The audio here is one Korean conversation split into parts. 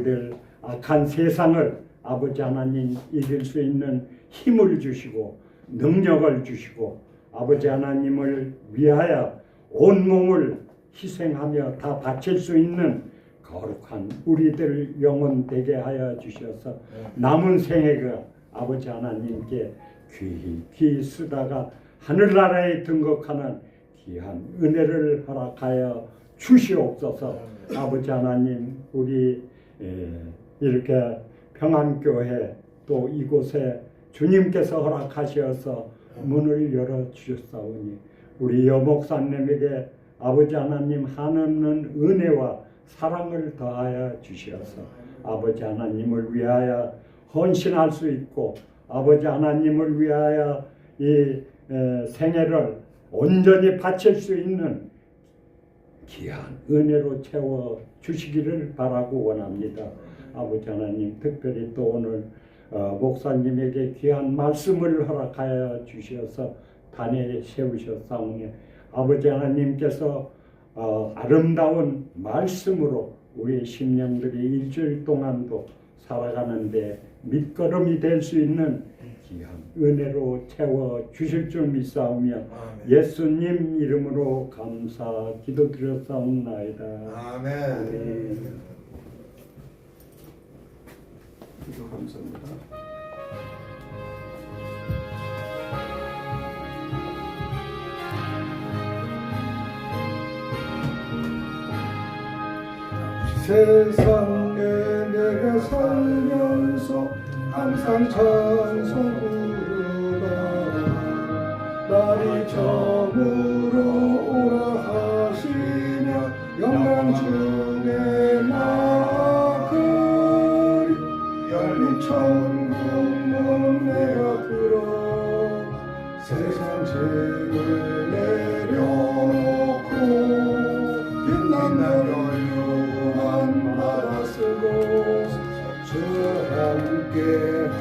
우리를 악한 세상을 아버지 하나님 이길 수 있는 힘을 주시고 능력을 주시고 아버지 하나님을 위하여 온몸을 희생하며 다 바칠 수 있는 거룩한 우리들 영혼 되게 하여 주셔서 남은 생애가 아버지 하나님께 귀히 쓰다가 하늘나라에 등극하는 귀한 은혜를 허락하여 주시옵소서. 아버지 하나님 우리 이렇게 평안교회 또 이곳에 주님께서 허락하셔서 문을 열어주셨사오니 우리 여목사님에게 아버지 하나님 한없는 은혜와 사랑을 더하여 주셔서 아버지 하나님을 위하여 헌신할 수 있고 아버지 하나님을 위하여 이 생애를 온전히 바칠 수 있는 귀한 은혜로 채워 주시기를 바라고 원합니다. 아버지 하나님 특별히 또 오늘 목사님에게 귀한 말씀을 허락하여 주셔서 단에 세우셨사오니 아버지 하나님께서 아름다운 말씀으로 우리의 심령들이 일주일 동안도 살아가는데 밑거름이 될 수 있는 귀한 은혜로 채워 주실 줄 믿사오며 예수님 이름으로 감사 기도드렸사옵나이다. 아멘. 기도 감사합니다. 세상에 내가 살면서 항상 찬송 부르다가 날이 저물어 오라 하시며 영광 중에 나아가리 열린 천국문 내가 들어 세상 짐을 내려놓고 빛나는 바다 쓰고 주와 함께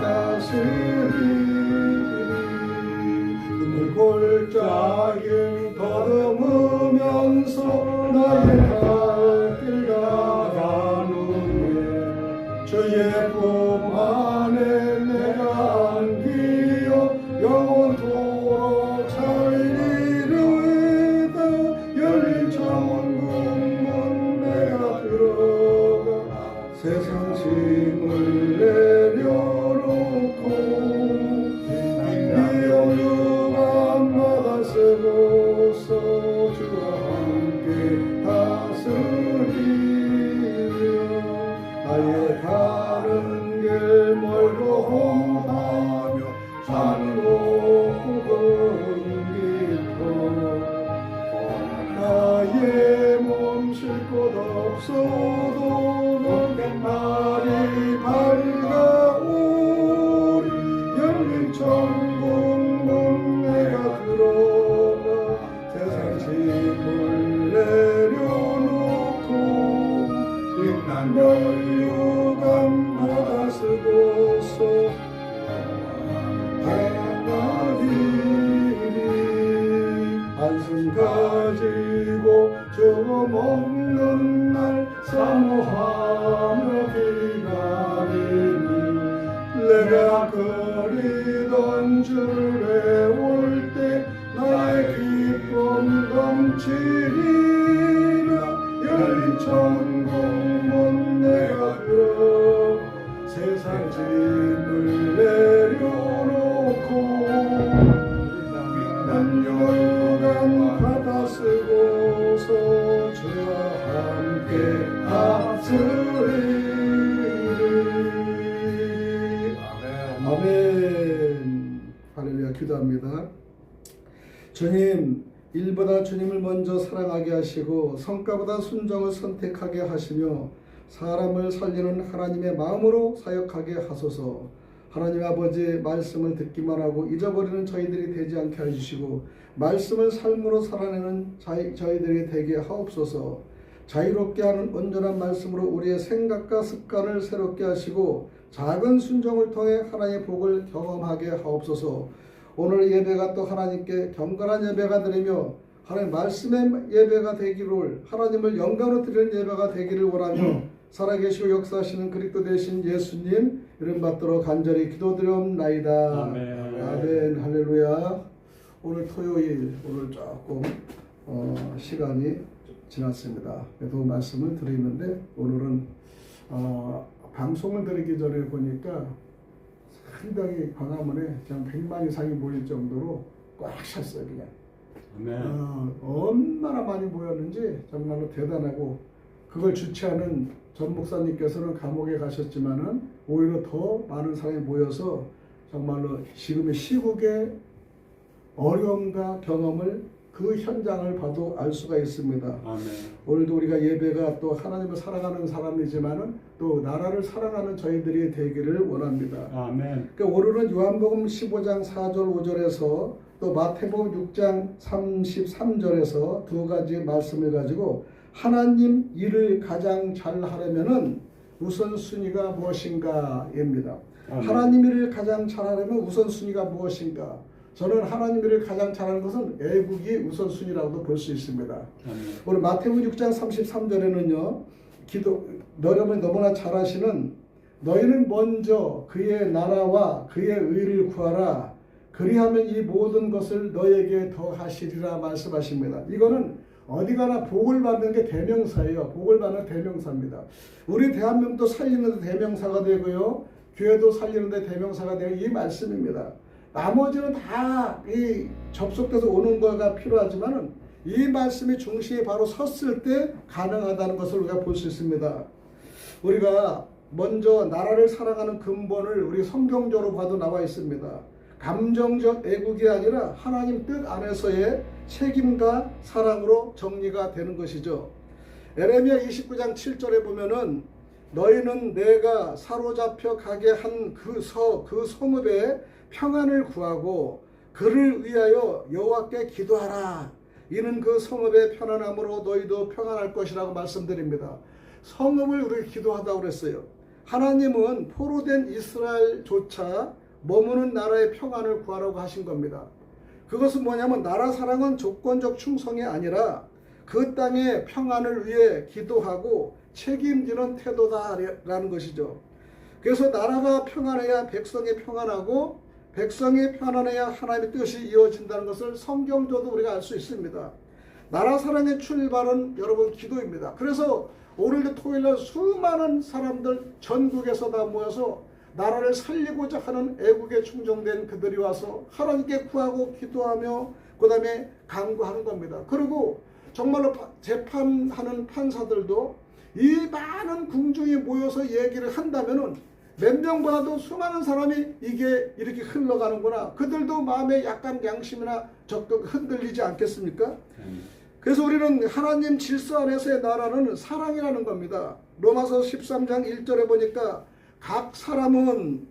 하시리 눈물 골짜기를 더듬으면서 나의 갈 길 가가누에 주의 품 안에 내가 안기어 영원토록 살리리로다 열린 천국문 내가 들어가 세상 짐을 내려놓고 미움유한 바다 쓰고서 주와 함께 다스리며 나의 가는 길 멀고 험하며 산은 높고 깊어 나의 멈출 곳 없어도 너의 날이 밝아오리 열린 천국문 내가 들어가 세상 짐을 내려놓고 빛난 멸류관 바다 쓰고서 한숨 가지고 주어 먹는 날 사모하며 기다리니 내가 그리던 주에 올 때 나의 기쁨 넘치리라 열린 천국문 내가 들어 세상 짐을 내려놓고 난 여유간 바다 쓰고서 주와 함께 다스리리. 아멘. 할렐루야. 기도합니다. 주님, 일보다 주님을 먼저 사랑하게 하시고 성과보다 순종을 선택하게 하시며 사람을 살리는 하나님의 마음으로 사역하게 하소서. 하나님 아버지 말씀을 듣기만 하고 잊어버리는 저희들이 되지 않게 해주시고 말씀을 삶으로 살아내는 저희들이 되게 하옵소서. 자유롭게 하는 온전한 말씀으로 우리의 생각과 습관을 새롭게 하시고 작은 순종을 통해 하나님의 복을 경험하게 하옵소서. 오늘 예배가 또 하나님께 경건한 예배가 되리며 하나님 말씀의 예배가 되기를 하나님을 영광으로 드리는 예배가 되기를 원하며 살아계시고 역사하시는 그리스도 되신 예수님 이름 받들어 간절히 기도드리옵나이다. 아멘. 아멘. 할렐루야. 오늘 토요일 오늘 조금 시간이 지났습니다. 그래도 말씀을 드리는데 오늘은 방송을 드리기 전에 보니까 상당히 광화문에 그냥 100만 이상이 모일 정도로 꽉 찼어요. 그냥. 아멘. 얼마나 많이 모였는지 정말로 대단하고, 그걸 주최하는 전 목사님께서는 감옥에 가셨지만은 오히려 더 많은 사람이 모여서 정말로 지금의 시국의 어려움과 경험을 그 현장을 봐도 알 수가 있습니다. 아멘. 오늘도 우리가 예배가 또 하나님을 사랑하는 사람이지만은 또 나라를 사랑하는 저희들이 되기를 원합니다. 아멘. 그러니까 오늘은 요한복음 15장 4절 5절에서 또 마태복음 6장 33절에서 두 가지 말씀을 가지고 하나님 일을 가장 잘 하려면은 우선순위가 무엇인가입니다. 아멘. 하나님 일을 가장 잘 하려면 우선순위가 무엇인가? 저는 하나님 일을 가장 잘하는 것은 애국이 우선순위라고도 볼 수 있습니다. 아멘. 오늘 마태복음 6장 33절에는요. 여러분이 너무나 잘 아시는 너희는 먼저 그의 나라와 그의 의를 구하라. 그리하면 이 모든 것을 너에게 더하시리라 말씀하십니다. 이거는 어디 가나 복을 받는 게 대명사예요. 복을 받는 대명사입니다. 우리 대한민국도 살리는 데 대명사가 되고요. 교회도 살리는 데 대명사가 되고 이 말씀입니다. 나머지는 다 이 접속돼서 오는 거가 필요하지만은 이 말씀이 중심에 바로 섰을 때 가능하다는 것을 우리가 볼 수 있습니다. 우리가 먼저 나라를 사랑하는 근본을 우리 성경적으로 봐도 나와 있습니다. 감정적 애국이 아니라 하나님 뜻 안에서의 책임과 사랑으로 정리가 되는 것이죠. 에레미야 29장 7절에 보면은 너희는 내가 사로잡혀 가게 한 그 성읍에 평안을 구하고 그를 위하여 여호와께 기도하라. 이는 그 성읍의 편안함으로 너희도 평안할 것이라고 말씀드립니다. 성읍을 우리 기도하다고 그랬어요. 하나님은 포로된 이스라엘조차 머무는 나라의 평안을 구하라고 하신 겁니다. 그것은 뭐냐면 나라 사랑은 조건적 충성이 아니라 그 땅의 평안을 위해 기도하고 책임지는 태도다라는 것이죠. 그래서 나라가 평안해야 백성이 평안하고 백성이 편안해야 하나님의 뜻이 이루어진다는 것을 성경적으로 우리가 알 수 있습니다. 나라 사랑의 출발은 여러분 기도입니다. 그래서 오늘도 토요일날 수많은 사람들 전국에서 다 모여서 나라를 살리고자 하는 애국에 충정된 그들이 와서 하나님께 구하고 기도하며 그 다음에 간구하는 겁니다. 그리고 정말로 재판하는 판사들도 이 많은 궁중이 모여서 얘기를 한다면은 몇 명보다도 수많은 사람이 이게 이렇게 흘러가는구나. 그들도 마음에 약간 양심이나 적극 흔들리지 않겠습니까? 그래서 우리는 하나님 질서 안에서의 나라는 사랑이라는 겁니다. 로마서 13장 1절에 보니까 각 사람은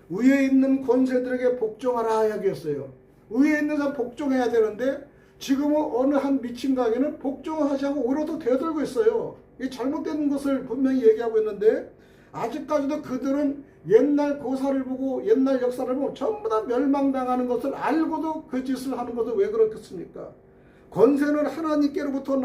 위에 있는 권세들에게 복종하라 이야기했어요. 위에 있는 사람 복종해야 되는데 지금은 어느 한 미친 가게는 복종을 하지 않고 오히려 더 대들고 있어요. 이 잘못된 것을 분명히 얘기하고 있는데 아직까지도 그들은 옛날 고사를 보고 옛날 역사를 보고 전부 다 멸망당하는 것을 알고도 그 짓을 하는 것은 왜 그렇겠습니까? 권세는 하나님께로부터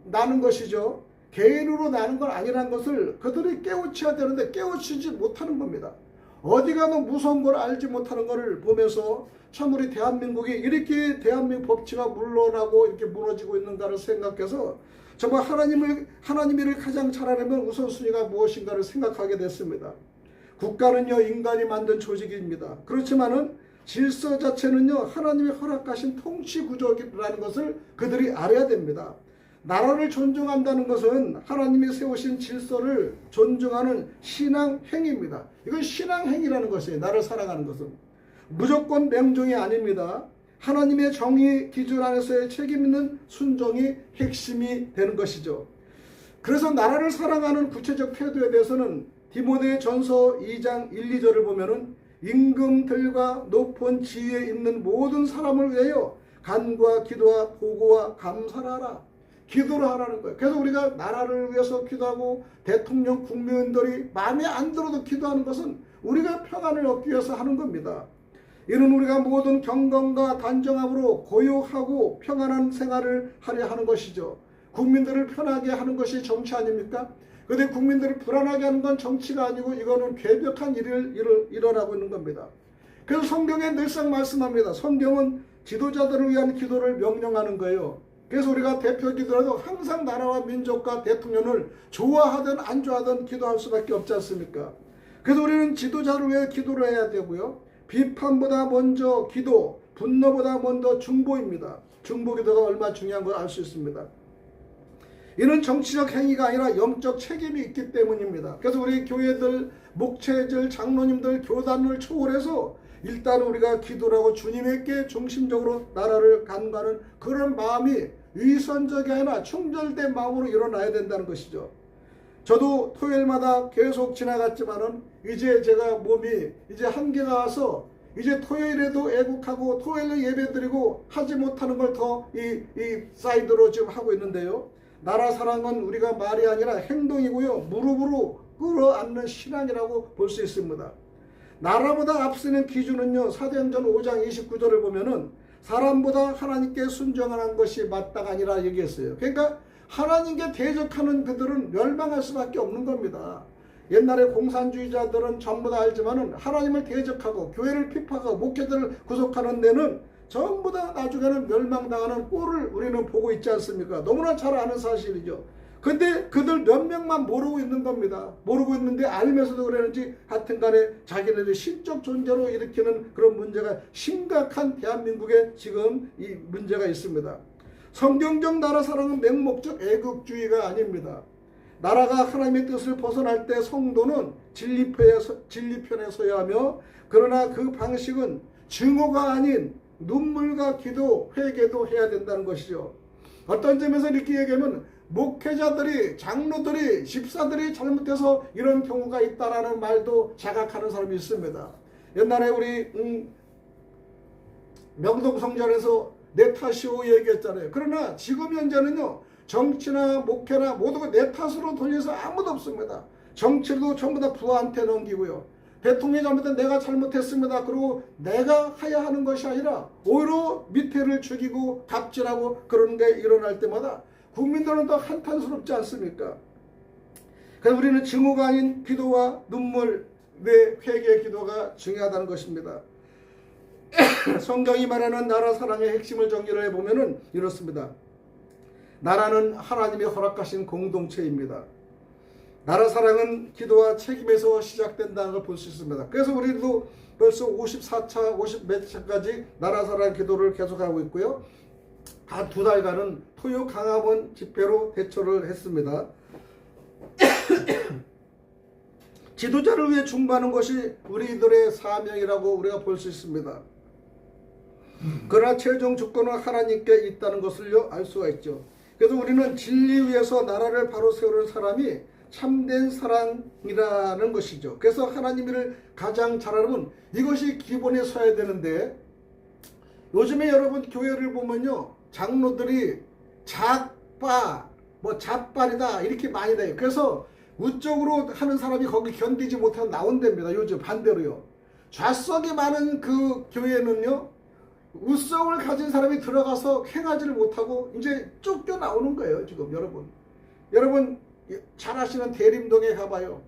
나는 것이죠. 개인으로 나는 건 아니라는 것을 그들이 깨우쳐야 되는데 깨우치지 못하는 겁니다. 어디 가도 무서운 걸 알지 못하는 것을 보면서 참 우리 대한민국이 이렇게 대한민국 법치가 물러나고 이렇게 무너지고 있는가를 생각해서 정말 하나님 일을 가장 잘하려면 우선순위가 무엇인가를 생각하게 됐습니다. 국가는요 인간이 만든 조직입니다. 그렇지만은 질서 자체는요 하나님이 허락하신 통치 구조라는 것을 그들이 알아야 됩니다. 나라를 존중한다는 것은 하나님이 세우신 질서를 존중하는 신앙 행위입니다. 이건 신앙 행위라는 것이에요. 나를 사랑하는 것은 무조건 명종이 아닙니다. 하나님의 정의 기준 안에서의 책임 있는 순종이 핵심이 되는 것이죠. 그래서 나라를 사랑하는 구체적 태도에 대해서는 디모데전서 2장 1, 2절을 보면은 임금들과 높은 지위에 있는 모든 사람을 위하여 간구와 기도와 보고와 감사를 하라. 기도를 하라는 거예요. 그래서 우리가 나라를 위해서 기도하고 대통령 국민들이 마음에 안 들어도 기도하는 것은 우리가 평안을 얻기 위해서 하는 겁니다. 이는 우리가 모든 경건과 단정함으로 고요하고 평안한 생활을 하려 하는 것이죠. 국민들을 편하게 하는 것이 정치 아닙니까? 그런데 국민들을 불안하게 하는 건 정치가 아니고 이거는 괴벽한 일을 일어나고 있는 겁니다. 그래서 성경에 늘상 말씀합니다. 성경은 지도자들을 위한 기도를 명령하는 거예요. 그래서 우리가 대표 기도라도 항상 나라와 민족과 대통령을 좋아하든 안 좋아하든 기도할 수밖에 없지 않습니까? 그래서 우리는 지도자를 위해 기도를 해야 되고요. 비판보다 먼저 기도, 분노보다 먼저 중보입니다. 중보 기도가 얼마나 중요한 걸 알 수 있습니다. 이는 정치적 행위가 아니라 영적 책임이 있기 때문입니다. 그래서 우리 교회들, 목회者, 장로님들, 교단을 초월해서 일단 우리가 기도를 하고 주님에게 중심적으로 나라를 간과하는 그런 마음이 위선적이 아니라 충절된 마음으로 일어나야 된다는 것이죠. 저도 토요일마다 계속 지나갔지만은 이제 제가 몸이 이제 한계가 와서 이제 토요일에도 애국하고 토요일에 예배드리고 하지 못하는 걸 더 이 사이드로 지금 하고 있는데요. 나라 사랑은 우리가 말이 아니라 행동이고요. 무릎으로 끌어안는 신앙이라고 볼 수 있습니다. 나라보다 앞서는 기준은요. 사도행전 5장 29절을 보면은 사람보다 하나님께 순종하는 것이 맞다가 아니라 얘기했어요. 그러니까 하나님께 대적하는 그들은 멸망할 수밖에 없는 겁니다. 옛날에 공산주의자들은 전부 다 알지만은 하나님을 대적하고 교회를 핍박하고 목회자를 구속하는 데는 전부 다 나중에는 멸망당하는 꼴을 우리는 보고 있지 않습니까? 너무나 잘 아는 사실이죠. 근데 그들 몇 명만 모르고 있는 겁니다. 모르고 있는데 알면서도 그러는지 하여튼 간에 자기네들 신적 존재로 일으키는 그런 문제가 심각한 대한민국에 지금 이 문제가 있습니다. 성경적 나라 사랑은 맹목적 애국주의가 아닙니다. 나라가 하나님의 뜻을 벗어날 때 성도는 진리편에 서야 하며 그러나 그 방식은 증오가 아닌 눈물과 기도, 회개도 해야 된다는 것이죠. 어떤 점에서 이렇게 얘기하면 목회자들이, 장로들이, 집사들이 잘못해서 이런 경우가 있다라는 말도 자각하는 사람이 있습니다. 옛날에 우리 명동성전에서 내 탓이오 얘기했잖아요. 그러나 지금 현재는요. 정치나 목회나 모두가 내 탓으로 돌려서 아무도 없습니다. 정치도 전부 다 부하한테 넘기고요. 대통령이 잘못한 내가 잘못했습니다. 그리고 내가 해야 하는 것이 아니라 오히려 밑에를 죽이고 갑질하고 그런 게 일어날 때마다 국민들은 더 한탄스럽지 않습니까? 그래서 우리는 증오가 아닌 기도와 눈물, 내 회개의 기도가 중요하다는 것입니다. 성경이 말하는 나라 사랑의 핵심을 정리를 해보면 이렇습니다. 나라는 하나님이 허락하신 공동체입니다. 나라 사랑은 기도와 책임에서 시작된다는 걸 볼 수 있습니다. 그래서 우리도 벌써 54차, 50몇 차까지 나라 사랑 기도를 계속하고 있고요. 한 2달간은 토요 강화문 집회로 대처를 했습니다. 지도자를 위해 중보하는 것이 우리들의 사명이라고 우리가 볼 수 있습니다. 그러나 최종 주권은 하나님께 있다는 것을요 알 수가 있죠. 그래서 우리는 진리 위에서 나라를 바로 세우는 사람이 참된 사랑이라는 것이죠. 그래서 하나님을 가장 잘 알면 이것이 기본에 서야 되는데 요즘에 여러분 교회를 보면요 장로들이 작바 잡발이다 이렇게 많이 돼요. 그래서 우적으로 하는 사람이 거기 견디지 못하고 나온답니다. 요즘 반대로요. 좌석이 많은 그 교회는요 우성을 가진 사람이 들어가서 행하지를 못하고 이제 쫓겨 나오는 거예요. 지금 여러분 잘 아시는 대림동에 가봐요.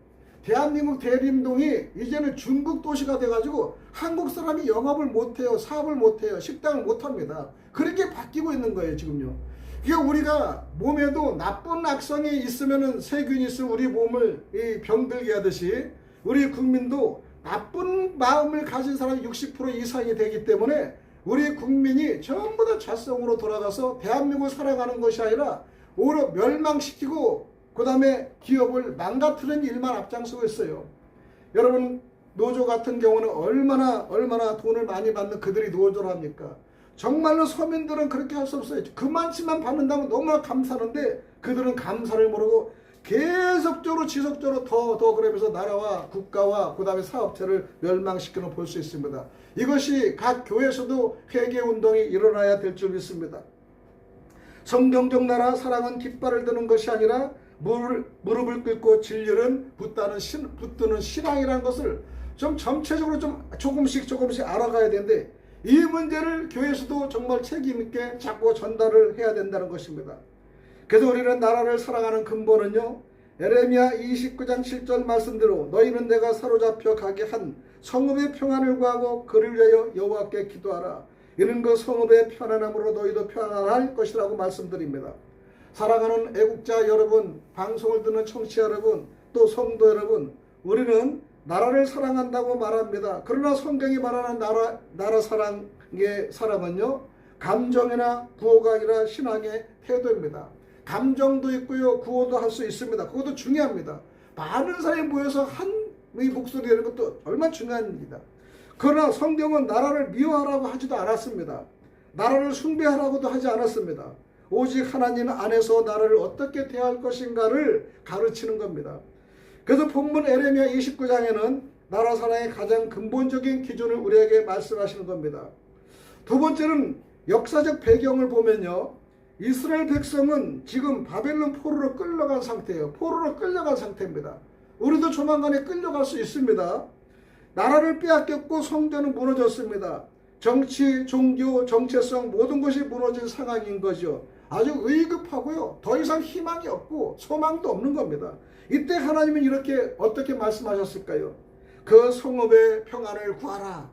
대한민국 대림동이 이제는 중국 도시가 돼가지고 한국 사람이 영업을 못해요. 사업을 못해요. 식당을 못합니다. 그렇게 바뀌고 있는 거예요. 지금요. 그러니까 우리가 몸에도 나쁜 악성이 있으면은 세균이 있으면 우리 몸을 병들게 하듯이 우리 국민도 나쁜 마음을 가진 사람이 60% 이상이 되기 때문에 우리 국민이 전부 다 좌성으로 돌아가서 대한민국을 사랑하는 것이 아니라 오히려 멸망시키고 그 다음에 기업을 망가뜨리는 일만 앞장서고 있어요. 여러분 노조 같은 경우는 얼마나 돈을 많이 받는 그들이 노조를 합니까? 정말로 서민들은 그렇게 할 수 없어요. 그만치만 받는다면 너무나 감사하는데 그들은 감사를 모르고 계속적으로 지속적으로 더 그러면서 나라와 국가와 그 다음에 사업체를 멸망시키는 볼 수 있습니다. 이것이 각 교회에서도 회개운동이 일어나야 될 줄 믿습니다. 성경적 나라 사랑은 깃발을 드는 것이 아니라 무릎을 꿇고 진리를 붙드는 신앙이라는 것을 좀 전체적으로 좀 조금씩 알아가야 되는데 이 문제를 교회에서도 정말 책임있게 자꾸 전달을 해야 된다는 것입니다. 그래서 우리는 나라를 사랑하는 근본은요 에레미야 29장 7절 말씀대로 너희는 내가 사로잡혀 가게 한 성읍의 평안을 구하고 그를 위하여 여호와께 기도하라. 이는 그 성읍의 편안함으로 너희도 편안할 것이라고 말씀드립니다. 사랑하는 애국자 여러분, 방송을 듣는 청취자 여러분, 또 성도 여러분, 우리는 나라를 사랑한다고 말합니다. 그러나 성경이 말하는 나라 사랑의 사랑은요, 감정이나 구호가 아니라 신앙의 태도입니다. 감정도 있고요, 구호도 할 수 있습니다. 그것도 중요합니다. 많은 사람이 모여서 한의 목소리 내는 것도 얼마나 중요한 일입니다. 그러나 성경은 나라를 미워하라고 하지도 않았습니다. 나라를 숭배하라고도 하지 않았습니다. 오직 하나님 안에서 나라를 어떻게 대할 것인가를 가르치는 겁니다. 그래서 본문 에레미야 29장에는 나라 사랑의 가장 근본적인 기준을 우리에게 말씀하시는 겁니다. 두 번째는 역사적 배경을 보면요, 이스라엘 백성은 지금 바벨론 포로로 끌려간 상태예요. 포로로 끌려간 상태입니다. 우리도 조만간에 끌려갈 수 있습니다. 나라를 빼앗겼고 성전은 무너졌습니다. 정치, 종교, 정체성 모든 것이 무너진 상황인 거죠. 아주 의급하고요, 더 이상 희망이 없고 소망도 없는 겁니다. 이때 하나님은 이렇게 어떻게 말씀하셨을까요? 그 성읍의 평안을 구하라.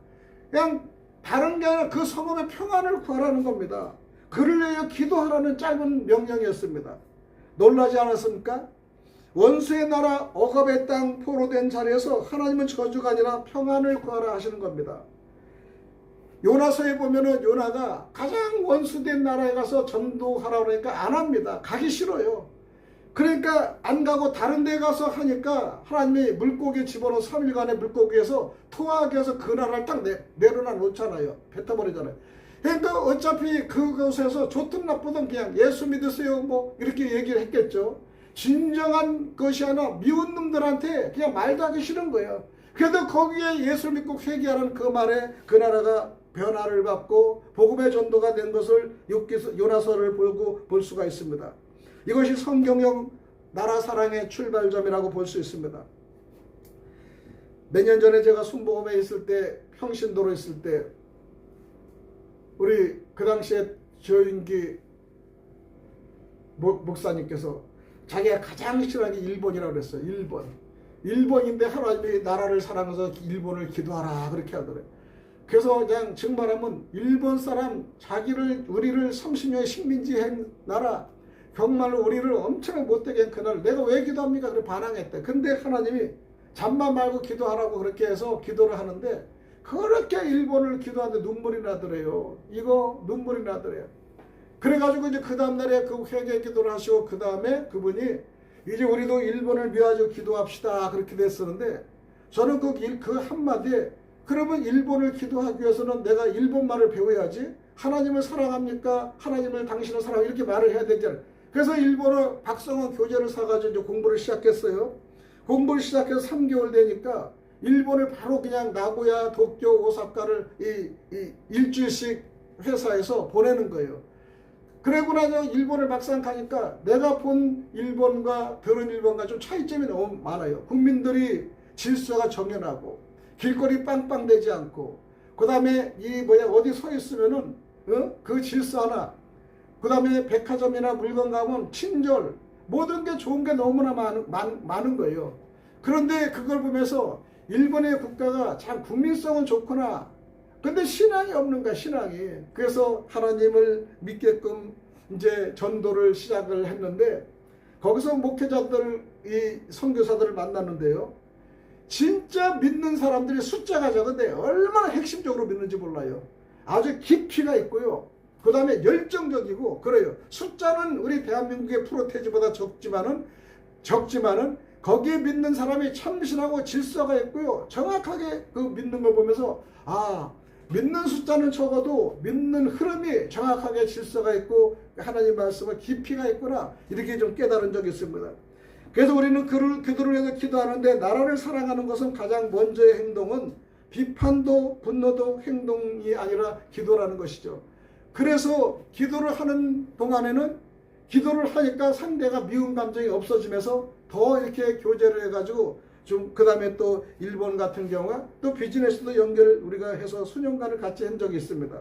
그냥 다른 게 아니라 그 성읍의 평안을 구하라는 겁니다. 그를 위하여 기도하라는 짧은 명령이었습니다. 놀라지 않았습니까? 원수의 나라 억압의 땅 포로된 자리에서 하나님은 저주가 아니라 평안을 구하라 하시는 겁니다. 요나서에 보면은 요나가 가장 원수된 나라에 가서 전도하라 그러니까 안 합니다. 가기 싫어요. 그러니까 안 가고 다른 데 가서 하니까 하나님이 물고기 집어넣어 3일간의 물고기에서 토하게 해서 그 나라를 딱 내려놔 놓잖아요. 뱉어버리잖아요. 그러니까 어차피 그곳에서 좋든 나쁘든 그냥 예수 믿으세요 뭐 이렇게 얘기를 했겠죠. 진정한 것이 아니라 미운 놈들한테 그냥 말도 하기 싫은 거예요. 그래도 거기에 예수 믿고 회개하는 그 말에 그 나라가 변화를 받고 복음의 전도가 된 것을 요나서를 보고 볼 수가 있습니다. 이것이 성경형 나라 사랑의 출발점이라고 볼 수 있습니다. 몇 년 전에 제가 순복음에 있을 때, 평신도로 있을 때, 우리 그 당시에 조인기 목사님께서 자기가 가장 싫어하는 게 일본이라고 그랬어요. 일본인데 하나님이 나라를 사랑해서 일본을 기도하라 그렇게 하더래요. 그래서 그냥 정말하면 일본 사람 우리를 30년의 식민지한 나라, 정말로 우리를 엄청 못되게 한 그날 내가 왜 기도합니까? 그래 반항했대. 근데 하나님이 잠만 말고 기도하라고 그렇게 해서 기도를 하는데 그렇게 일본을 기도하는데 눈물이 나더래요. 이거 눈물이 나더래요. 그래가지고 이제 그 다음날에 그 회개 기도를 하시고 그 다음에 그분이 이제 우리도 일본을 미워하고 기도합시다 그렇게 됐었는데 저는 그 한마디에 그러면 일본을 기도하기 위해서는 내가 일본말을 배워야지 하나님을 사랑합니까? 하나님을 당신을 사랑해 이렇게 말을 해야 되잖아요. 그래서 일본어 박성원 교재를 사가지고 이제 공부를 시작했어요. 공부를 시작해서 3개월 되니까 일본을 바로 그냥 나고야, 도쿄, 오사카를 일주일씩 회사에서 보내는 거예요. 그러고 나서 일본을 막상 가니까 내가 본 일본과 들은 일본과 좀 차이점이 너무 많아요. 국민들이 질서가 정연하고 길거리 빵빵대지 않고 그 다음에 어디 서 있으면은 그 질서 하나 그 다음에 백화점이나 물건 가면 친절 모든 게 좋은 게 너무나 많은 거예요. 그런데 그걸 보면서 일본의 국가가 참 국민성은 좋구나. 근데 신앙이 없는 거야, 신앙이. 그래서 하나님을 믿게끔 이제 전도를 시작을 했는데 거기서 목회자들, 이 선교사들을 만났는데요. 진짜 믿는 사람들이 숫자가 적은데 얼마나 핵심적으로 믿는지 몰라요. 아주 깊이가 있고요. 그 다음에 열정적이고 그래요. 숫자는 우리 대한민국의 프로테지보다 적지만은 거기에 믿는 사람이 참신하고 질서가 있고요. 정확하게 그 믿는 걸 보면서 믿는 숫자는 적어도 믿는 흐름이 정확하게 질서가 있고 하나님 말씀은 깊이가 있구나 이렇게 좀 깨달은 적이 있습니다. 그래서 우리는 그들을 위해서 기도하는데 나라를 사랑하는 것은 가장 먼저의 행동은 비판도 분노도 행동이 아니라 기도라는 것이죠. 그래서 기도를 하는 동안에는 기도를 하니까 상대가 미운 감정이 없어지면서 더 이렇게 교제를 해가지고 좀 그 다음에 또 일본 같은 경우가 또 비즈니스도 연결 우리가 해서 수년간을 같이 한 적이 있습니다.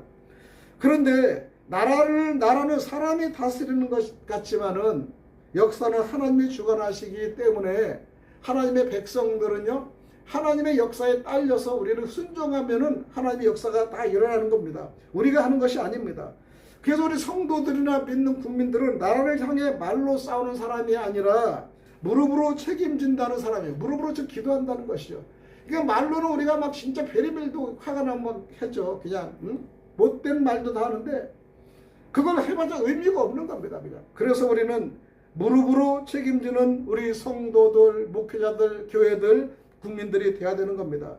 그런데 나라는 사람이 다스리는 것 같지만은 역사는 하나님이 주관하시기 때문에 하나님의 백성들은요, 하나님의 역사에 딸려서 우리를 순종하면은 하나님의 역사가 다 일어나는 겁니다. 우리가 하는 것이 아닙니다. 그래서 우리 성도들이나 믿는 국민들은 나라를 향해 말로 싸우는 사람이 아니라 무릎으로 책임진다는 사람이에요. 무릎으로 기도한다는 것이죠. 그러니까 말로는 우리가 막 진짜 베리벨도 화가 나면 했죠. 그냥 못된 말도 다 하는데 그걸 해봤자 의미가 없는 겁니다. 그래서 우리는 무릎으로 책임지는 우리 성도들, 목회자들, 교회들, 국민들이 돼야 되는 겁니다.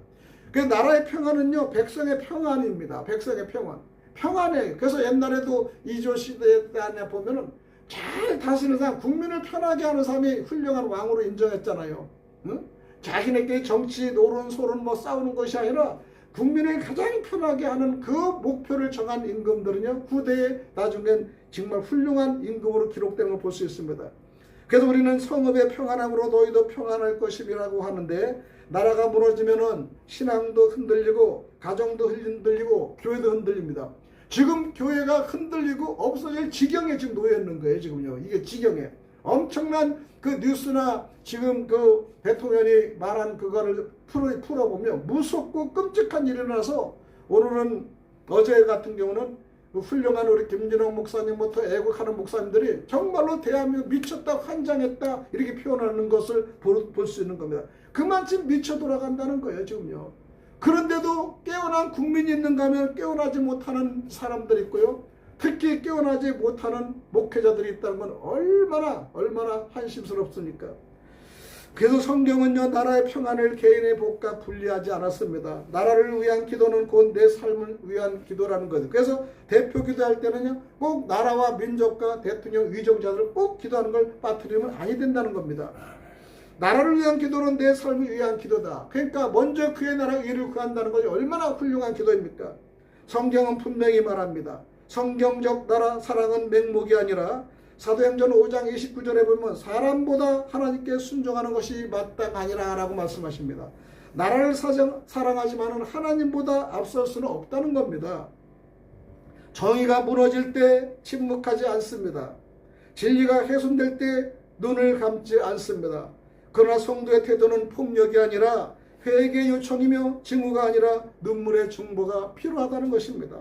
그 나라의 평안은요, 백성의 평안입니다. 백성의 평안. 평안해. 그래서 옛날에도 이조 시대 때 안에 보면은 잘 다스리는 사람, 국민을 편하게 하는 사람이 훌륭한 왕으로 인정했잖아요. 응? 자기네끼리 정치, 노론, 소론 뭐 싸우는 것이 아니라 국민을 가장 편하게 하는 그 목표를 정한 임금들은요, 후대에 나중엔 정말 훌륭한 임금으로 기록되는 걸 볼 수 있습니다. 그래서 우리는 성읍의 평안함으로 너희도 평안할 것이라고 하는데, 나라가 무너지면은 신앙도 흔들리고 가정도 흔들리고 교회도 흔들립니다. 지금 교회가 흔들리고 없어질 지경에 지금 놓여 있는 거예요. 지금요. 이게 지경에 엄청난 그 뉴스나 지금 그 대통령이 말한 그거를 풀어보면 무섭고 끔찍한 일이 일어나서, 오늘은 어제 같은 경우는 그 훌륭한 우리 김진영 목사님부터 애국하는 목사님들이 정말로 대한민국 미쳤다, 환장했다 이렇게 표현하는 것을 볼 수 있는 겁니다. 그만큼 미쳐 돌아간다는 거예요 지금요. 그런데도 깨어난 국민이 있는가 하면 깨어나지 못하는 사람들이 있고요. 특히 깨어나지 못하는 목회자들이 있다는 건 얼마나 한심스럽습니까? 그래서 성경은요, 나라의 평안을 개인의 복과 분리하지 않았습니다. 나라를 위한 기도는 곧 내 삶을 위한 기도라는 거죠. 그래서 대표 기도할 때는요, 꼭 나라와 민족과 대통령, 위정자들을 꼭 기도하는 걸 빠뜨리면 아니 된다는 겁니다. 나라를 위한 기도는 내 삶을 위한 기도다. 그러니까 먼저 그의 나라 의를 구한다는 것이 얼마나 훌륭한 기도입니까? 성경은 분명히 말합니다. 성경적 나라 사랑은 맹목이 아니라, 사도행전 5장 29절에 보면 사람보다 하나님께 순종하는 것이 마땅하니라 라고 말씀하십니다. 나라를 사랑하지만 하나님보다 앞설 수는 없다는 겁니다. 정의가 무너질 때 침묵하지 않습니다. 진리가 훼손될 때 눈을 감지 않습니다. 그러나 성도의 태도는 폭력이 아니라 회개 요청이며 징후가 아니라 눈물의 중보가 필요하다는 것입니다.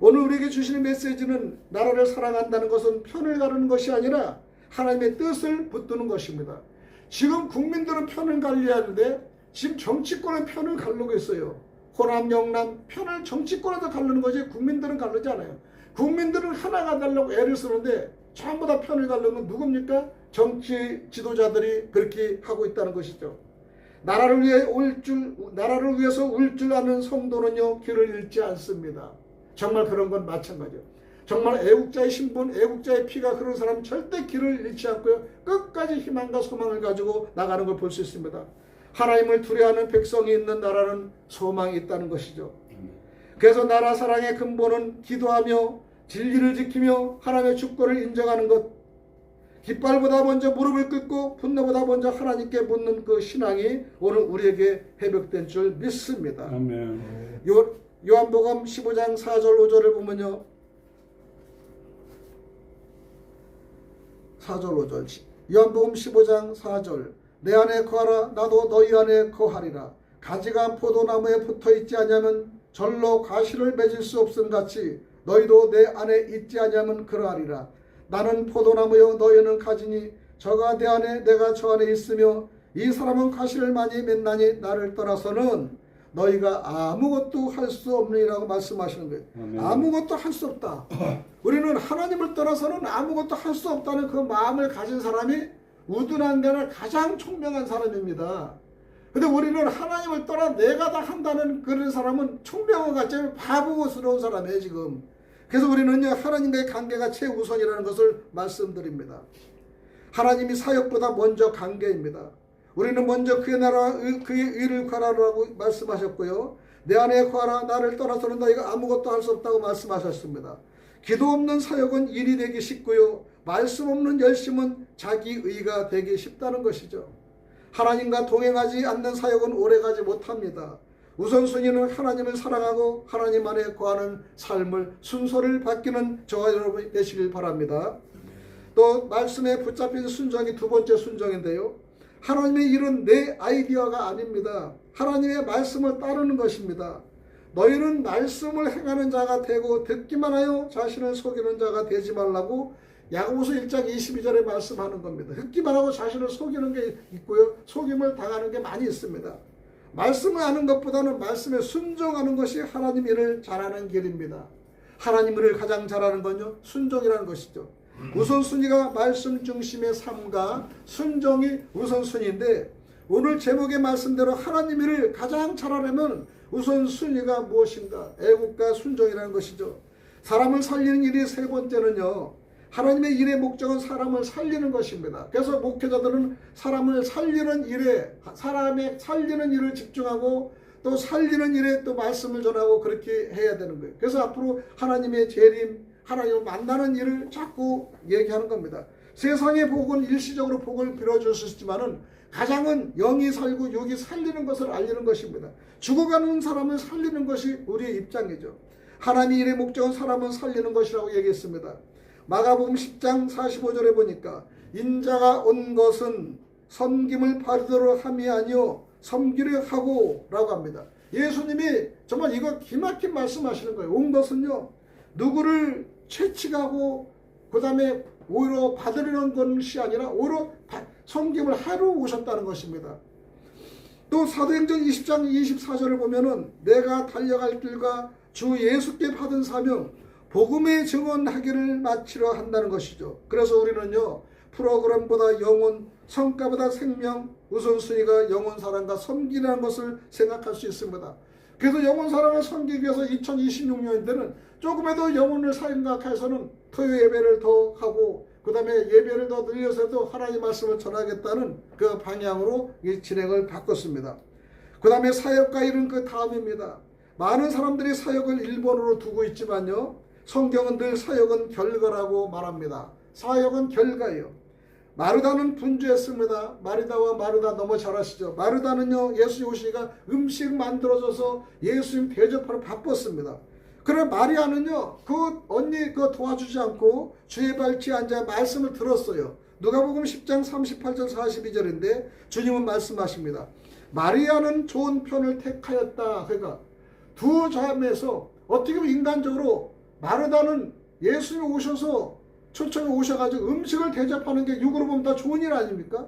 오늘 우리에게 주시는 메시지는 나라를 사랑한다는 것은 편을 가르는 것이 아니라 하나님의 뜻을 붙드는 것입니다. 지금 국민들은 편을 갈려하는데 지금 정치권의 편을 가르고 있어요. 호남, 영남 편을 정치권에서 가르는 거지 국민들은 가르지 않아요. 국민들은 하나가 되려고 애를 쓰는데 전부 다 편을 가르는 건 누굽니까? 정치 지도자들이 그렇게 하고 있다는 것이죠. 나라를 위해서 울 줄 아는 성도는요, 길을 잃지 않습니다. 정말 그런 건 마찬가지예요. 정말 애국자의 신분, 애국자의 피가 흐르는 사람은 절대 길을 잃지 않고요, 끝까지 희망과 소망을 가지고 나가는 걸 볼 수 있습니다. 하나님을 두려워하는 백성이 있는 나라는 소망이 있다는 것이죠. 그래서 나라 사랑의 근본은 기도하며 진리를 지키며 하나님의 주권을 인정하는 것, 깃발보다 먼저 무릎을 꿇고 분노보다 먼저 하나님께 묻는 그 신앙이 오늘 우리에게 회복된 줄 믿습니다. 아멘. 요한복음 15장 4절 5절을 보면요, 4절 5절 요한복음 15장 4절 내 안에 거하라 나도 너희 안에 거하리라. 가지가 포도나무에 붙어있지 아니하면 절로 가시를 맺을 수 없음 같이 너희도 내 안에 있지 아니하면 그러하리라. 나는 포도나무여 너희는 가지니 저가 내 안에 내가 저 안에 있으며 이 사람은 가시를 많이 맺나니 나를 떠나서는 너희가 아무것도 할 수 없느니라고 말씀하시는 거예요. 아멘. 아무것도 할 수 없다. 우리는 하나님을 떠나서는 아무것도 할 수 없다는 그 마음을 가진 사람이 우둔한 데는 가장 총명한 사람입니다. 근데 우리는 하나님을 떠나 내가 다 한다는 그런 사람은 총명한 것 같지 바보스러운 사람이에요 지금. 그래서 우리는요, 하나님과의 관계가 최우선이라는 것을 말씀드립니다. 하나님이 사역보다 먼저 관계입니다. 우리는 먼저 그의 나라, 그의 의를 구하라고 말씀하셨고요. 내 안에 구하라 나를 떠나서는 너희가 아무것도 할 수 없다고 말씀하셨습니다. 기도 없는 사역은 일이 되기 쉽고요. 말씀 없는 열심은 자기 의가 되기 쉽다는 것이죠. 하나님과 동행하지 않는 사역은 오래가지 못합니다. 우선순위는 하나님을 사랑하고 하나님 안에 거하는 삶을 순서를 바뀌는 저와 여러분이 되시길 바랍니다. 또 말씀에 붙잡힌 순종이 두 번째 순종인데요. 하나님의 일은 내 아이디어가 아닙니다. 하나님의 말씀을 따르는 것입니다. 너희는 말씀을 행하는 자가 되고 듣기만 하여 자신을 속이는 자가 되지 말라고 야고보서 1장 22절에 말씀하는 겁니다. 듣기만 하고 자신을 속이는 게 있고요. 속임을 당하는 게 많이 있습니다. 말씀을 아는 것보다는 말씀에 순종하는 것이 하나님 일을 잘하는 길입니다. 하나님 일을 가장 잘하는 건요, 순종이라는 것이죠. 우선순위가 말씀 중심의 삶과 순종이 우선순위인데, 오늘 제목의 말씀대로 하나님 일을 가장 잘하려면 우선순위가 무엇인가? 애국과 순종이라는 것이죠. 사람을 살리는 일이 세 번째는요, 하나님의 일의 목적은 사람을 살리는 것입니다. 그래서 목회자들은 사람을 살리는 일에, 사람의 살리는 일을 집중하고 또 살리는 일에 또 말씀을 전하고 그렇게 해야 되는 거예요. 그래서 앞으로 하나님의 재림, 하나님을 만나는 일을 자꾸 얘기하는 겁니다. 세상의 복은 일시적으로 복을 빌어줄 수 있지만은 가장은 영이 살고 육이 살리는 것을 알리는 것입니다. 죽어가는 사람을 살리는 것이 우리의 입장이죠. 하나님의 일의 목적은 사람을 살리는 것이라고 얘기했습니다. 마가복음 10장 45절에 보니까 인자가 온 것은 섬김을 받으러 함이 아니요 섬기려 하고 라고 합니다. 예수님이 정말 이거 기막힌 말씀하시는 거예요. 온 것은요, 누구를 채찍하고 그 다음에 오히려 받으려는 것이 아니라 오히려 섬김을 하러 오셨다는 것입니다. 또 사도행전 20장 24절을 보면은 내가 달려갈 길과 주 예수께 받은 사명 복음의 증언하기를 마치려 한다는 것이죠. 그래서 우리는요, 프로그램보다 영혼, 성과보다 생명, 우선순위가 영혼 사랑과 섬기라는 것을 생각할 수 있습니다. 그래서 영혼 사랑을 섬기기 위해서 2026년에는 조금이라도 영혼을 생각해서는 토요 예배를 더 하고 그 다음에 예배를 더 늘려서도 하나님의 말씀을 전하겠다는 그 방향으로 이 진행을 바꿨습니다. 그 다음에 사역과 일은 그 다음입니다. 많은 사람들이 사역을 1번으로 두고 있지만요, 성경은 늘 사역은 결과라고 말합니다. 사역은 결과예요. 마르다는 분주했습니다. 마리다와 마르다 너무 잘 아시죠? 마르다는요, 예수님 오시니까 음식 만들어줘서 예수님 대접하러 바빴습니다. 그러나 마리아는요, 그 언니 그 도와주지 않고 주의 발치에 앉아 말씀을 들었어요. 누가복음 10장 38절 42절인데 주님은 말씀하십니다. 마리아는 좋은 편을 택하였다. 그러니까 두 자매에서 어떻게 보면 인간적으로 마르다는 예수님이 오셔서 초청에 오셔가지고 음식을 대접하는 게 육으로 보면 다 좋은 일 아닙니까?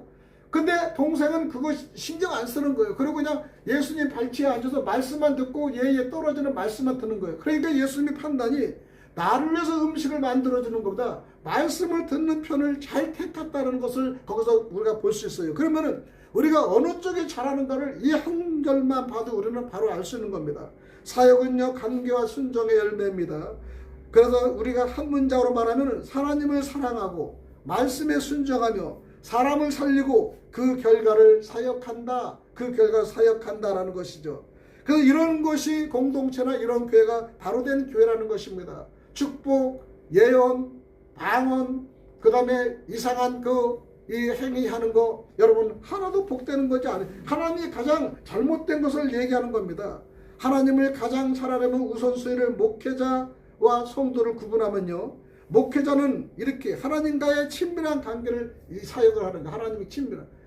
근데 동생은 그거 신경 안 쓰는 거예요. 그리고 그냥 예수님 발치에 앉아서 말씀만 듣고 예에 떨어지는 말씀만 듣는 거예요. 그러니까 예수님의 판단이 나를 위해서 음식을 만들어주는 것보다 말씀을 듣는 편을 잘 택했다는 것을 거기서 우리가 볼 수 있어요. 그러면은 우리가 어느 쪽에 잘하는가를 이 한 절만 봐도 우리는 바로 알 수 있는 겁니다. 사역은요, 관계와 순종의 열매입니다. 그래서 우리가 한 문장으로 말하면 하나님을 사랑하고 말씀에 순종하며 사람을 살리고 그 결과를 사역한다. 그 결과를 사역한다라는 것이죠. 그래서 이런 것이 공동체나 이런 교회가 바로 된 교회라는 것입니다. 축복, 예언, 방언, 그 다음에 이상한 이 행위하는 거, 여러분 하나도 복되는 것이 아니에요. 하나님이 가장 잘못된 것을 얘기하는 겁니다. 하나님을 가장 잘하려면 우선순위를 목회자와 성도를 구분하면요, 목회자는 이렇게 하나님과의 친밀한 관계를 이 사역을 하는 거.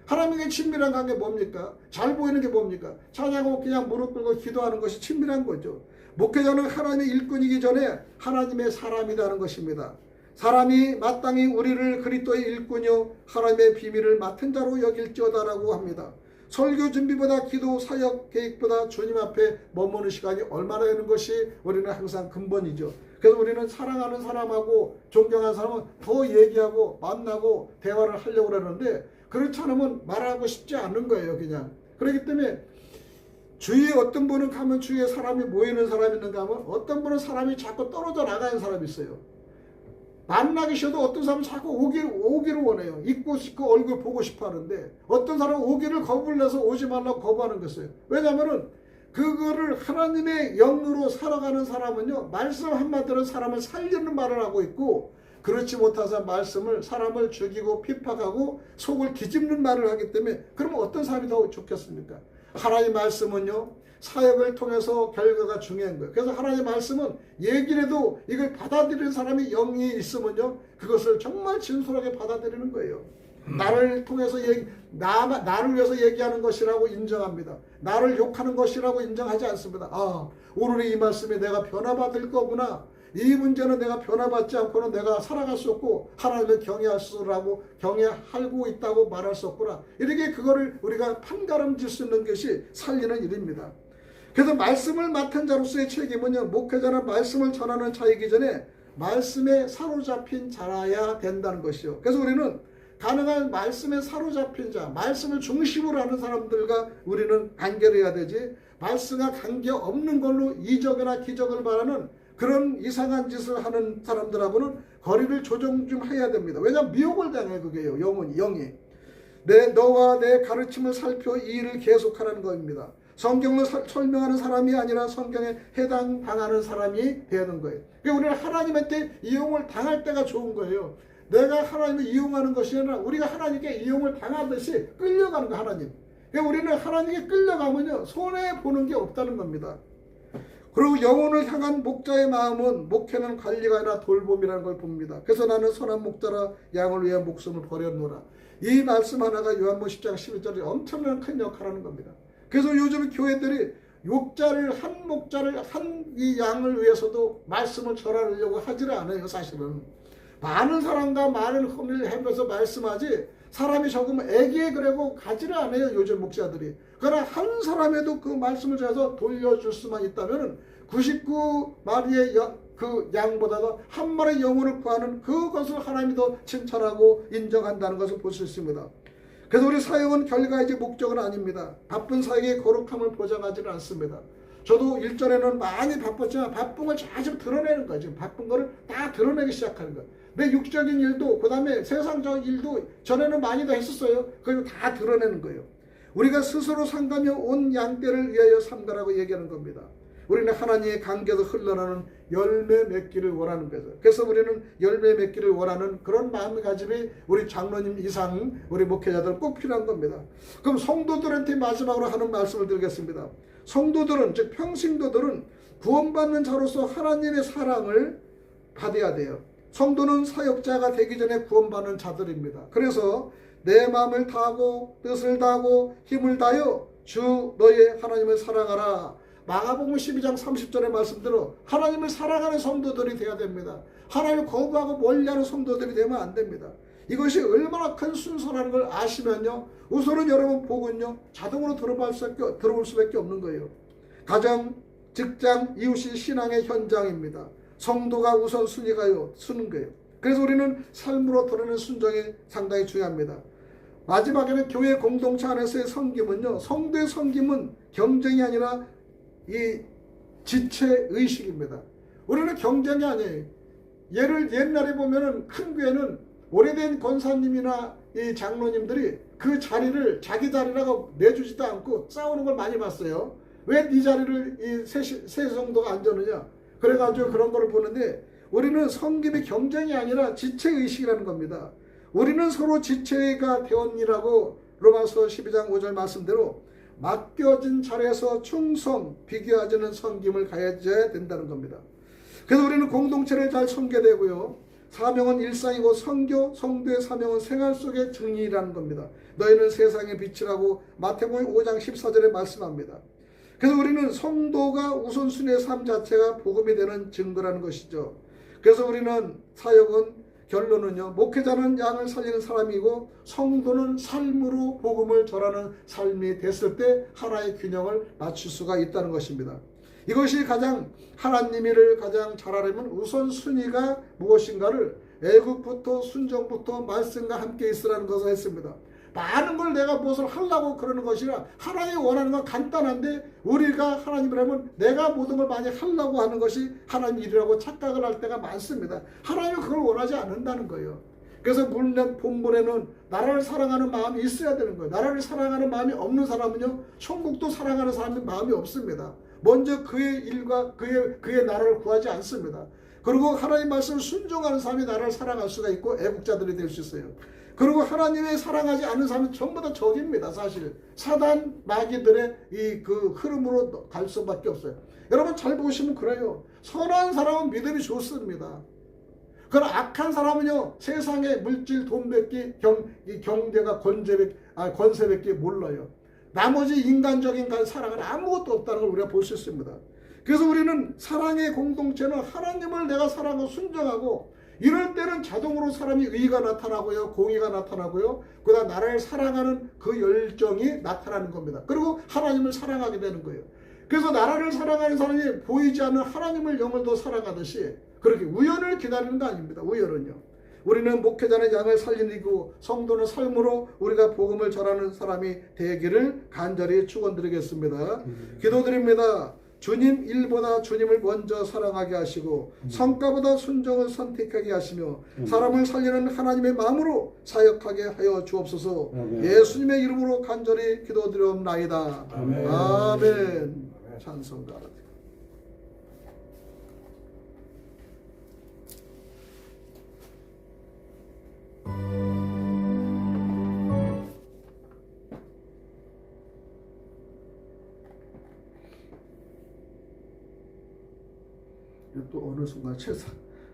하나님의 친밀한 관계 뭡니까? 잘 보이는 게 뭡니까? 찬양하고 그냥 무릎 꿇고 기도하는 것이 친밀한 거죠. 목회자는 하나님의 일꾼이기 전에 하나님의 사람이라는 것입니다. 사람이 마땅히 우리를 그리스도의 일꾼이요 하나님의 비밀을 맡은 자로 여길지어다라고 합니다. 설교 준비보다 기도 사역 계획보다 주님 앞에 머무는 시간이 얼마나 되는 것이 우리는 항상 근본이죠. 그래서 우리는 사랑하는 사람하고 존경하는 사람은 더 얘기하고 만나고 대화를 하려고 그러는데 그렇지 않으면 말하고 싶지 않은 거예요. 그냥. 그렇기 때문에 주위에 어떤 분은 가면 주위에 사람이 모이는 사람이 있는가 하면 어떤 분은 사람이 자꾸 떨어져 나가는 사람이 있어요. 만나기 싫어도 어떤 사람은 자꾸 오기를 원해요. 있고 싶고 얼굴 보고 싶어 하는데 어떤 사람은 오기를 겁을 내서 오지 말라고 거부하는 것이에요. 왜냐하면 그거를 하나님의 영으로 살아가는 사람은요, 말씀 한마디로 사람을 살리는 말을 하고 있고, 그렇지 못해서 말씀을 사람을 죽이고 핍박하고 속을 뒤집는 말을 하기 때문에 그러면 어떤 사람이 더 좋겠습니까? 하나님 말씀은요, 사역을 통해서 결과가 중요한 거예요. 그래서 하나님 말씀은 얘기를 해도 이걸 받아들이는 사람이 영이 있으면요, 그것을 정말 진솔하게 받아들이는 거예요. 나를 통해서 나를 위해서 얘기하는 것이라고 인정합니다. 나를 욕하는 것이라고 인정하지 않습니다. 아, 오늘 이 말씀에 내가 변화받을 거구나. 이 문제는 내가 변화받지 않고는 내가 살아갈 수 없고 하나님을 경외하고 있다고 말할 수 없구나. 이렇게 그거를 우리가 판가름질 수 있는 것이 살리는 일입니다. 그래서 말씀을 맡은 자로서의 책임은요, 목회자는 말씀을 전하는 자이기 전에 말씀에 사로잡힌 자라야 된다는 것이요. 그래서 우리는 가능한 말씀에 사로잡힌 자, 말씀을 중심으로 하는 사람들과 우리는 관계를 해야 되지, 말씀과 관계없는 걸로 이적이나 기적을 바라는 그런 이상한 짓을 하는 사람들하고는 거리를 조정 좀 해야 됩니다. 왜냐하면 미혹을 당해, 그게요. 영이. 너와 내 가르침을 살펴 이 일을 계속하라는 겁니다. 성경을 설명하는 사람이 아니라 성경에 해당당하는 사람이 되는 거예요. 그러니까 우리는 하나님한테 이용을 당할 때가 좋은 거예요. 내가 하나님을 이용하는 것이 아니라 우리가 하나님께 이용을 당하듯이 끌려가는 거, 하나님. 그러니까 우리는 하나님께 끌려가면요, 손해보는 게 없다는 겁니다. 그리고 영혼을 향한 목자의 마음은 목회는 관리가 아니라 돌봄이라는 걸 봅니다. 그래서 나는 선한 목자라 양을 위해 목숨을 버렸노라. 이 말씀 하나가 요한복음 10장 11절에 엄청난 큰 역할을 하는 겁니다. 그래서 요즘 교회들이 한 목자를 한 이 양을 위해서도 말씀을 전하려고 하지를 않아요. 사실은 많은 사람과 많은 헌을 하면서 말씀하지, 사람이 적으면 애기에 그래고 가지를 않아요, 요즘 목사들이. 그러나 한 사람에도 그 말씀을 전해서 돌려줄 수만 있다면 99마리의 그 양보다도 한 마리의 영혼을 구하는 그것을 하나님이 더 칭찬하고 인정한다는 것을 볼 수 있습니다. 그래서 우리 사역은 결과이지 목적은 아닙니다. 바쁜 사역의 거룩함을 보장하지는 않습니다. 저도 일전에는 많이 바빴지만 바쁜 걸 자주 드러내는 거예요. 지금 바쁜 거를 다 드러내기 시작하는 거예요. 내 육적인 일도, 그 다음에 세상적인 일도 전에는 많이 더 했었어요. 그걸 다 드러내는 거예요. 우리가 스스로 상가며 온 양떼를 위하여 삼가라고 얘기하는 겁니다. 우리는 하나님의 관계에서 흘러나오는 열매 맺기를 원하는 거죠. 그래서 우리는 열매 맺기를 원하는 그런 마음가짐이 우리 장로님 이상 우리 목회자들 꼭 필요한 겁니다. 그럼 성도들한테 마지막으로 하는 말씀을 드리겠습니다. 성도들은, 즉 평신도들은 구원받는 자로서 하나님의 사랑을 받아야 돼요. 성도는 사역자가 되기 전에 구원받는 자들입니다. 그래서 내 마음을 다하고 뜻을 다하고 힘을 다하여 주 너의 하나님을 사랑하라. 마가복음 12장 30절의 말씀대로 하나님을 사랑하는 성도들이 되어야 됩니다. 하나님을 거부하고 멀리하는 성도들이 되면 안 됩니다. 이것이 얼마나 큰 순서라는 걸 아시면요, 우선은 여러분 복은요 자동으로 들어올 수밖에 없는 거예요. 가정, 직장, 이웃이 신앙의 현장입니다. 성도가 우선 쓰는 거예요. 그래서 우리는 삶으로 드러내는 순종이 상당히 중요합니다. 마지막에는 교회 공동체 안에서의 섬김은요, 성도의 섬김은 경쟁이 아니라 이 지체의식입니다. 우리는 경쟁이 아니에요. 옛날에 보면은 큰 교회는 오래된 권사님이나 이 장로님들이 그 자리를 자기 자리라고 내주지도 않고 싸우는 걸 많이 봤어요. 왜 네 자리를 이 새 성도가 안 주느냐. 그래가지고 그런 걸 보는데, 우리는 섬김이 경쟁이 아니라 지체의식이라는 겁니다. 우리는 서로 지체가 되었니라고 로마서 12장 5절 말씀대로 맡겨진 자리에서 충성, 비교하지는 섬김을 가져야 된다는 겁니다. 그래서 우리는 공동체를 잘 섬겨야 되고요. 사명은 일상이고 성도의 사명은 생활 속의 증인이라는 겁니다. 너희는 세상의 빛이라고 마태복음 5장 14절에 말씀합니다. 그래서 우리는 성도가 우선순위의 삶 자체가 복음이 되는 증거라는 것이죠. 그래서 우리는 사역은, 결론은요, 목회자는 양을 살리는 사람이고 성도는 삶으로 복음을 전하는 삶이 됐을 때 하나의 균형을 맞출 수가 있다는 것입니다. 이것이 하나님을 가장 잘하려면 우선순위가 무엇인가를 애국부터 순종부터 말씀과 함께 있으라는 것을 했습니다. 많은 걸 내가 무엇을 하려고 그러는 것이라, 하나님이 원하는 건 간단한데 우리가 하나님을 하면 내가 모든 걸 많이 하려고 하는 것이 하나님 일이라고 착각을 할 때가 많습니다. 하나님은 그걸 원하지 않는다는 거예요. 그래서 본문에는 나라를 사랑하는 마음이 있어야 되는 거예요. 나라를 사랑하는 마음이 없는 사람은요, 천국도 사랑하는 사람이 마음이 없습니다. 먼저 그의 일과 그의 나라를 구하지 않습니다. 그리고 하나님 말씀을 순종하는 사람이 나라를 사랑할 수가 있고 애국자들이 될 수 있어요. 그리고 하나님의 사랑하지 않는 사람은 전부 다 적입니다. 사실 사단 마귀들의 이 그 흐름으로 갈 수밖에 없어요. 여러분 잘 보시면 그래요. 선한 사람은 믿음이 좋습니다. 그러나 악한 사람은요, 세상의 물질, 돈 뱉기, 경제가 권세 뱉기 몰라요. 나머지 인간적인 사랑은 아무것도 없다는 걸 우리가 볼 수 있습니다. 그래서 우리는 사랑의 공동체는 하나님을 내가 사랑하고 순종하고, 이럴 때는 자동으로 사람이 의가 나타나고요, 공의가 나타나고요, 그다음 나라를 사랑하는 그 열정이 나타나는 겁니다. 그리고 하나님을 사랑하게 되는 거예요. 그래서 나라를 사랑하는 사람이 보이지 않는 하나님을 영을 더 사랑하듯이 그렇게 우연을 기다리는 거 아닙니다. 우연은요. 우리는 목회자는 양을 살리고 성도는 삶으로 우리가 복음을 전하는 사람이 되기를 간절히 축원드리겠습니다. 기도드립니다. 주님 일보다 주님을 먼저 사랑하게 하시고 성과보다 순종을 선택하게 하시며 사람을 살리는 하나님의 마음으로 사역하게 하여 주옵소서. 예수님의 이름으로 간절히 기도드리옵나이다. 아멘. 찬송가. 또 어느 순간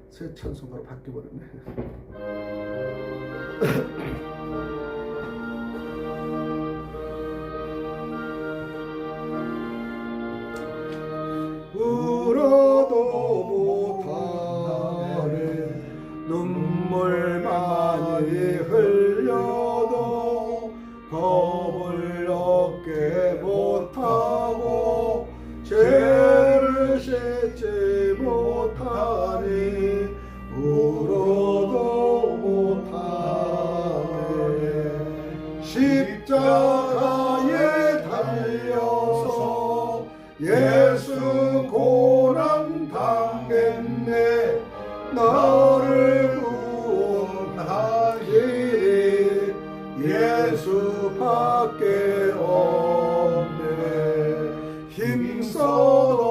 새 찬송가로 바뀌어버렸네. 울어도 못하네 눈물 많이 흘려도 겁을 얻게 못하고 죄를 씻지 못하니 울어도 못하네 십자가에 달려서 예수 고난 당했네 나를 구원하시리 예수밖에 없네 힘써도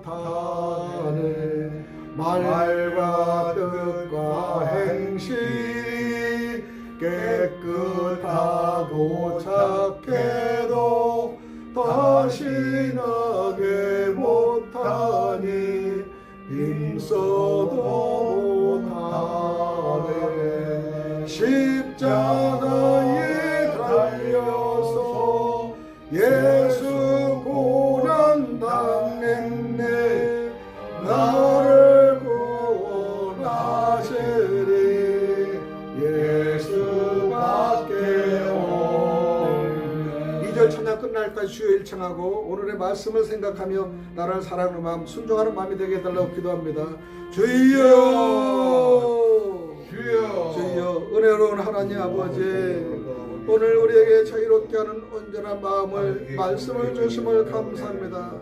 못하네 말과 뜻과 행실이 깨끗하고 착해도 다시 나게 못하니 힘써도 못하네 십자가에 달려서 예수 고난 당했네 나를 구원하시리 예수밖에 없네. 2절 찬양 끝날까지 주여 일청하고 오늘의 말씀을 생각하며 나를 사랑하는 마음 순종하는 마음이 되게 해달라고 기도합니다. 주여 주여 은혜로운 하나님 아버지 오늘 우리에게 자유롭게 하는 온전한 마음을 말씀을 주심을 감사합니다.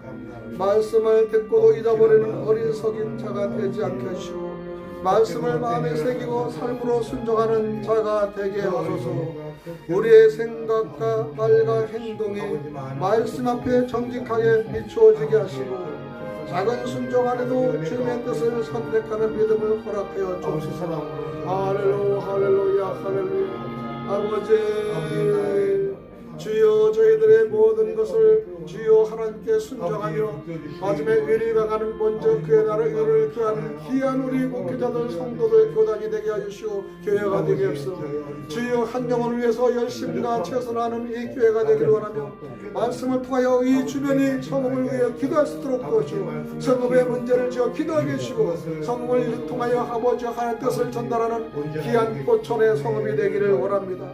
말씀을 듣고도 잊어버리는 어리석인 자가 되지 않게 하시고 말씀을 마음에 새기고 삶으로 순종하는 자가 되게 하소서. 우리의 생각과 말과 행동이 말씀 앞에 정직하게 비추어지게 하시고 작은 순종 안에도 주님의 뜻을 선택하는 믿음을 허락하여 주옵소서. 할렐루야 할렐루야 할렐루야. 아버지 주여 저희들의 모든 것을 주여 하나님께 순종하며 마지막에 의리가 가는 먼저 그의 나라 의를 구하는 귀한 우리 목회자들 성도들 교단이 되게 하시오. 교회가 되게 없어 주여 한 영혼을 위해서 열심과 최선하는 이 교회가 되기를 원하며 말씀을 통하여 이 주변이 성읍을 위해 기도할 수 있도록 도와주시고 성읍의 문제를 지어 기도하게 해주시고 성읍을 통하여 아버지 하나님의 뜻을 전달하는 귀한 꽃촌의 성읍이 되기를 원합니다.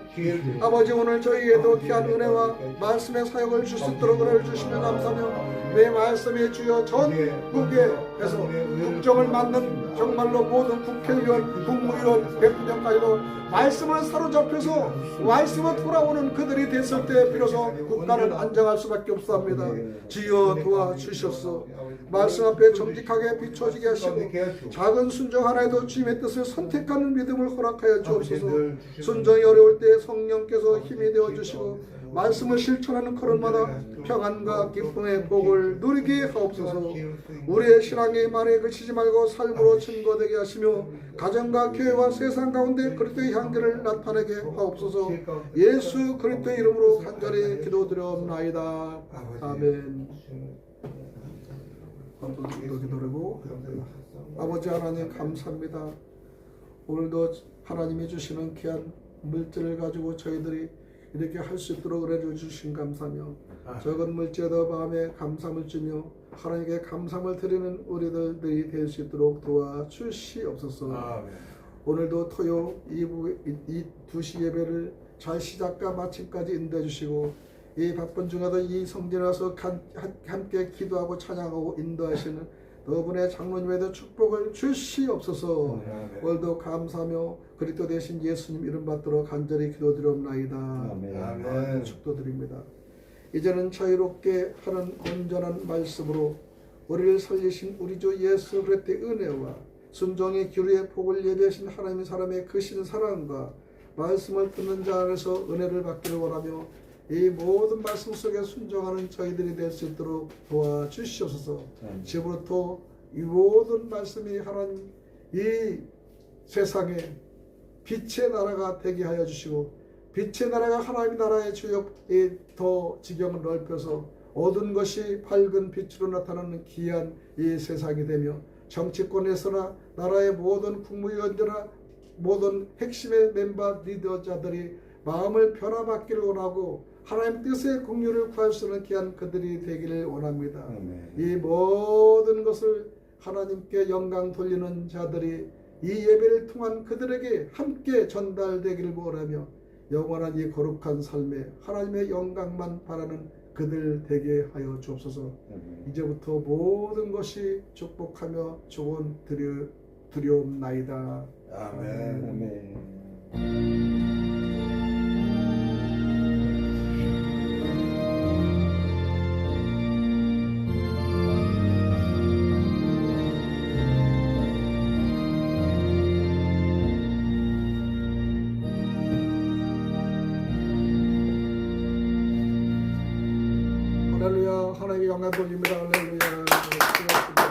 아버지 오늘 저희에도 귀한 은혜와 말씀의 사역을 줄 수 있도록 은혜를 주시며 감사하며 내 말씀이 주여 전국에서 국정을 맡는 정말로 모든 국회의원, 국무위원, 대통령까지도 말씀을 사로잡혀서 말씀을 돌아오는 그들이 됐을 때 비로소 국가는 안정할 수밖에 없사옵니다. 주여 도와주시옵소서. 말씀 앞에 정직하게 비춰지게 하시고 작은 순종 하나에도 주님의 뜻을 선택하는 믿음을 허락하여 주옵소서. 순종이 어려울 때 성령께서 힘이 되어주시고 말씀을 실천하는 걸음마다 평안과 기쁨의 복을 누리게 하옵소서. 우리의 신앙이 말에 그치지 말고 삶으로 증거되게 하시며 가정과 교회와 세상 가운데 그리스도의 향기를 나타내게 하옵소서. 예수 그리스도의 이름으로 간절히 기도드려옵나이다. 아멘. 기도드리고 아버지 하나님 감사합니다. 오늘도 하나님이 주시는 귀한 물질을 가지고 저희들이 이렇게 할 수 있도록 은혜를 주신 감사며 적은 물질에도 마음에 감사함을 주며 하나님께 감사함을 드리는 우리들이 될 수 있도록 도와주시옵소서. 오늘도 토요 이 2시 예배를 잘 시작과 마침까지 인도해 주시고 이 바쁜 중에도 이 성전에 와서 함께 기도하고 찬양하고 인도하시는 너분의 장로님에도 축복을 주시옵소서. 오늘도 감사하며 그리스도 대신 예수님 이름 받도록 간절히 기도드리옵나이다. 아멘. 축도드립니다. 이제는 자유롭게 하는 온전한 말씀으로 우리를 살리신 우리 주 예수 그리스도의 은혜와 순종의 기류의 복을 예비하신 하나님의 사람의 크신 사랑과 말씀을 듣는 자 안에서 은혜를 받기를 원하며 이 모든 말씀 속에 순종하는 저희들이 될 수 있도록 도와주시옵소서. 지금부터 이 모든 말씀이 하나님 이 세상에 빛의 나라가 되게 하여 주시고 빛의 나라가 하나님의 나라의 주역에 더 지경을 넓혀서 어두운 것이 밝은 빛으로 나타나는 귀한 이 세상이 되며 정치권에서나 나라의 모든 국무위원들이나 모든 핵심의 멤버 리더자들이 마음을 변화받기를 원하고 하나님 뜻의 공유를 구할 수 있는 귀한 그들이 되기를 원합니다. 이 모든 것을 하나님께 영광 돌리는 자들이 이 예배를 통한 그들에게 함께 전달되기를 원하며 영원한 이 거룩한 삶에 하나님의 영광만 바라는 그들 되게 하여 주옵소서. 이제부터 모든 것이 축복하며 조언 드리옵나이다. 아멘. 할렐루야. 하나님께 영광 돌립니다. 할렐루야.